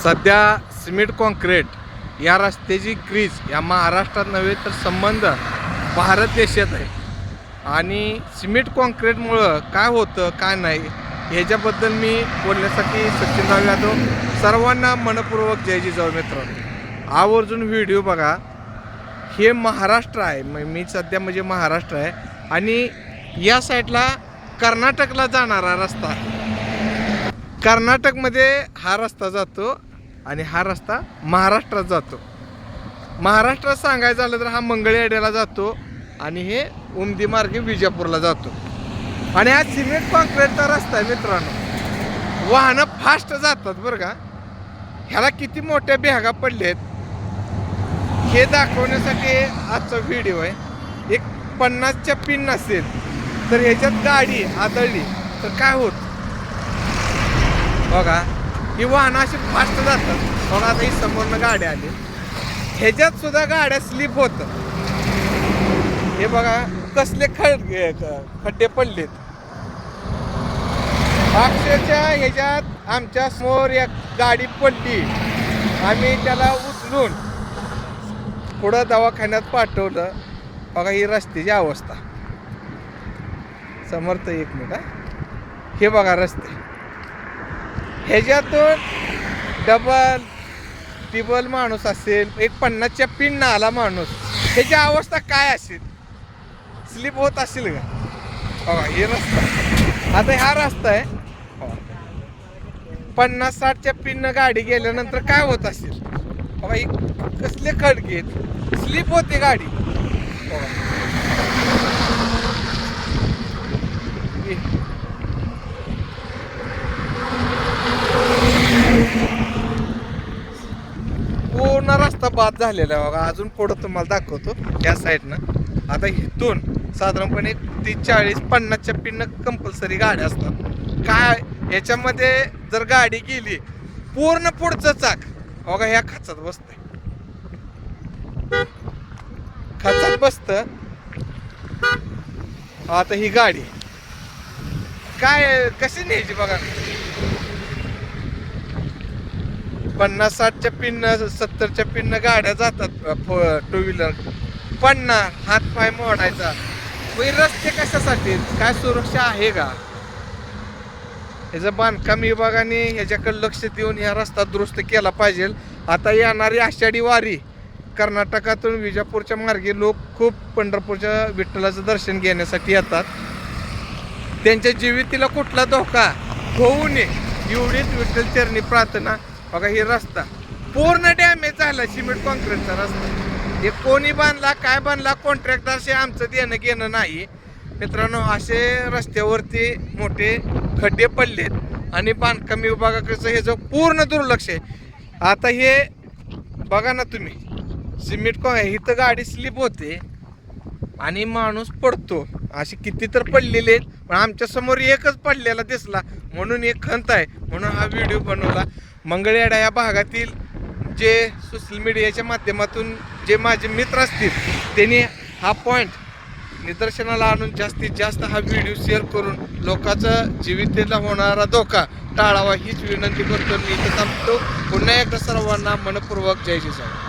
सध्या cement concrete या रस्त्याची क्रीज या महाराष्ट्रात नव्हे तर संबंध भारत देशात आहे. आणि सिमेंट कॉन्क्रीटमुळं काय होतं काय नाही ह्याच्याबद्दल मी बोलण्यासाठी सचिनराव यादव सर्वांना मनपूर्वक जय जिजाऊ मित्रांनो. आवर्जून व्हिडिओ बघा. हे महाराष्ट्र आहे, मी सध्या म्हणजे महाराष्ट्र आहे आणि या साईडला कर्नाटकला जाणारा रस्ता आहे. कर्नाटकमध्ये हा रस्ता जातो आणि हा रस्ता महाराष्ट्रात जातो. महाराष्ट्रात सांगायचं झालं तर हा मंगळवेढ्याला जातो आणि हे उमदी मार्गे विजापूरला जातो. आणि हा सिमेंट कॉन्क्रीटचा रस्ता आहे मित्रांनो. वाहनं फास्ट जातात बरं का. ह्याला किती मोठ्या भेगा पडलेत हे दाखवण्यासाठी आजचा व्हिडिओ आहे. एक 50च्या पिन नसेल तर ह्याच्यात गाडी आदळली तर काय होत बघा. ही वाहनं अशी फास्ट जातात बघा. आता ही समोरनं गाड्या आली ह्याच्यात सुद्धा गाड्या स्लिप होतात. हे बघा कसले खड्डे पडलेत. अक्षरशः ह्याच्यात आमच्या समोर एक गाडी पडली. आम्ही त्याला उचलून पुढं दवाखान्यात पाठवलं. बघा ही रस्त्याची अवस्था. समर्थ एक मिनिट. हे बघा रस्ते. ह्याच्यातून डबल टिबल माणूस असेल, एक 50च्या पिन आला माणूस, ह्याची अवस्था काय असेल. स्लिप होत असेल का. बघा हे रस्ता. आता हा रस्ता आहे 50-60च्या पिन गाडी गेल्यानंतर काय होत असेल. बघा ही कसले खडके स्लिप होते गाडी. पूर्ण रस्ता बाद झालेला आहे बघा. अजून पुढं तुम्हाला दाखवतो या साईडनं. आता इथून साधारणपणे 30-40-50च्या पिन कंपल्सरी गाड्या असतात. काय याच्यामध्ये जर गाडी गेली पूर्ण पुढचं चाक बघा ह्या खाचात बसतंय. खाचात बसतं. आता ही गाडी काय कशी न्यायची बघा. 50-60च्या पिन 70च्या पिन गाड्या जातात टू व्हीलर. पडणार हात पाय मोडायचा. रस्ते कशासाठी काय सुरक्षा आहे का. ह्याचं बांधकाम विभागाने ह्याच्याकडे लक्ष देऊन ह्या रस्ता दुरुस्त केला पाहिजे. आता येणारी आषाढी वारी कर्नाटकातून विजापूरच्या मार्गे लोक खूप पंढरपूरच्या विठ्ठलाचं दर्शन घेण्यासाठी येतात. त्यांच्या जीवितीला कुठला धोका होऊ नये एवढीच विठ्ठल चरणी प्रार्थना. बघा ही रस्ता पूर्ण डॅमेज झाला. सिमेंट कॉन्क्रीटचा रस्ता. हे कोणी बांधला काय बांधला कॉन्ट्रॅक्टरशी आमचं देणं घेणं नाही मित्रांनो. असे रस्त्यावरती मोठे खड्डे पडलेत आणि बांधकाम विभागाकडचं हे जो पूर्ण दुर्लक्ष आहे. आता हे बघा ना तुम्ही सिमेंट इथं गाडी स्लिप होते आणि माणूस पडतो. असे किती तर पडलेले आहेत पण आमच्या समोर एकच पडलेला दिसला म्हणून एक खंत आहे म्हणून हा व्हिडिओ बनवला. मंगळवेढा या भागातील जे सोशल मीडियाच्या माध्यमातून जे माझे मित्र असतील त्यांनी हा पॉईंट निदर्शनाला आणून जास्तीत जास्त हा व्हिडिओ शेअर करून लोकांचा जीवितला होणारा धोका टाळावा हीच विनंती करतो. मी इथं थांबतो. पुन्हा एकदा सर्वांना मनपूर्वक जय जिजाऊ.